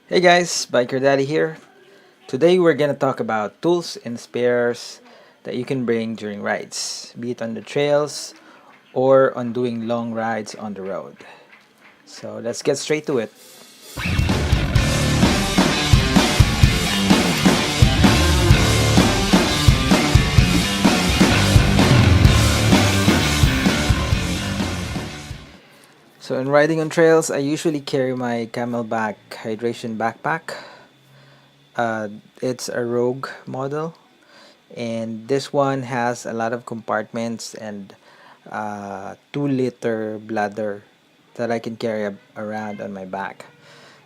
Hey guys, Biker Daddy here. Today we're gonna talk about tools and spares that you can bring during rides, be it on the trails or on doing long rides on the road. So let's get straight to it. So in riding on trails, I usually carry my Camelback hydration backpack. It's a Rogue model, and this one has a lot of compartments and 2-liter bladder that I can carry around on my back.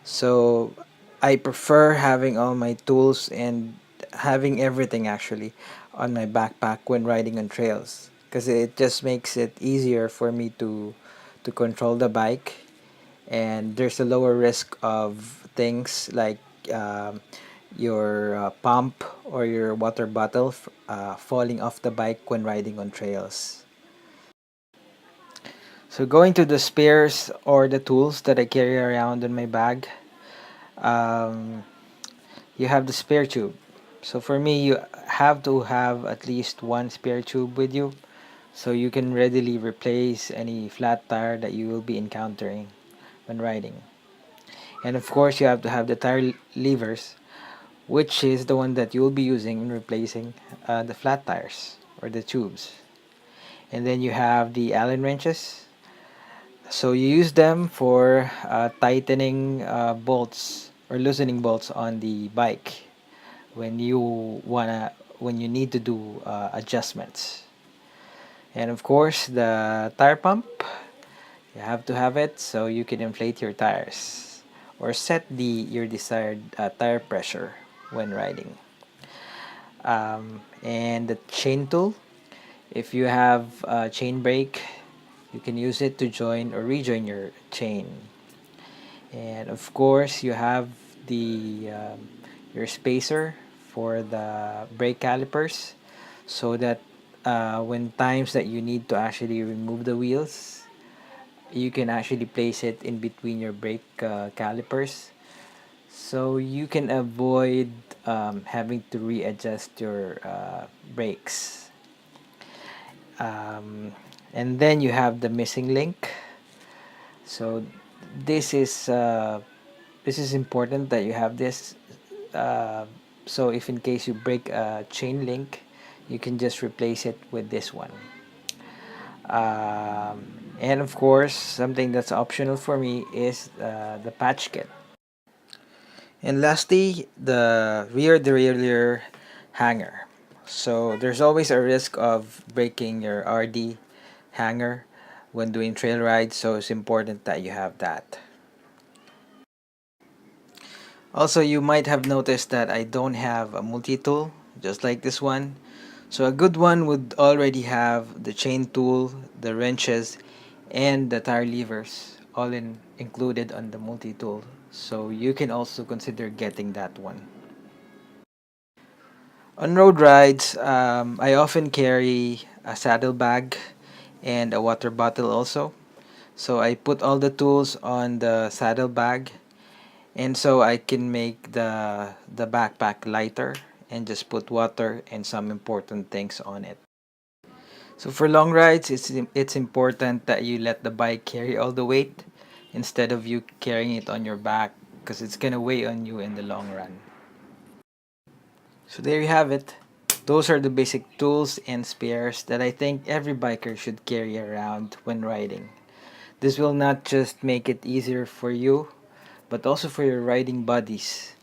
So I prefer having all my tools and having everything actually on my backpack when riding on trails, because it just makes it easier for me to control the bike, and there's a lower risk of things like um, your pump or your water bottle falling off the bike when riding on trails. So going to the spares or the tools that I carry around in my bag, um, you have the spare tube. So for me, you have to have at least one spare tube with you so you can readily replace any flat tire that you will be encountering when riding. And of course, you have to have the tire levers, which is the one that you'll be using in replacing the flat tires or the tubes. And then you have the Allen wrenches. So you use them for tightening bolts or loosening bolts on the bike when you need to do adjustments. And of course, the tire pump, you have to have it so you can inflate your tires or set your desired tire pressure when riding. And the chain tool, if you have a chain brake, you can use it to join or rejoin your chain. And of course, you have the your spacer for the brake calipers, so that when times that you need to actually remove the wheels, you can actually place it in between your brake calipers, so you can avoid having to readjust your brakes. Um, and then you have the missing link. So this is uh, this is important that you have this. Uh, so if in case you break a chain link, you can just replace it with this one. And of course, something that's optional for me is the patch kit. And lastly, the rear derailleur hanger. So there's always a risk of breaking your RD hanger when doing trail rides, so it's important that you have that. Also, you might have noticed that I don't have a multi-tool, just like this one. So a good one would already have the chain tool, the wrenches, and the tire levers all included on the multi-tool. So you can also consider getting that one. On road rides, I often carry a saddle bag and a water bottle also. So I put all the tools on the saddle bag, and so I can make the backpack lighter and just put water and some important things on it. So for long rides, it's important that you let the bike carry all the weight instead of you carrying it on your back, because it's gonna weigh on you in the long run. So there you have it. Those are the basic tools and spares that I think every biker should carry around when riding. This will not just make it easier for you, but also for your riding buddies,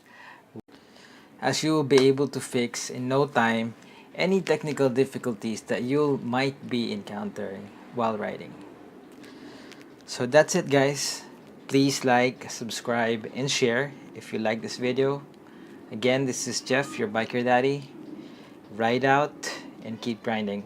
as you will be able to fix in no time any technical difficulties that you might be encountering while riding. So that's it, guys. Please like, subscribe, and share if you like this video. Again, this is Jeff, your biker daddy. Ride out and keep grinding.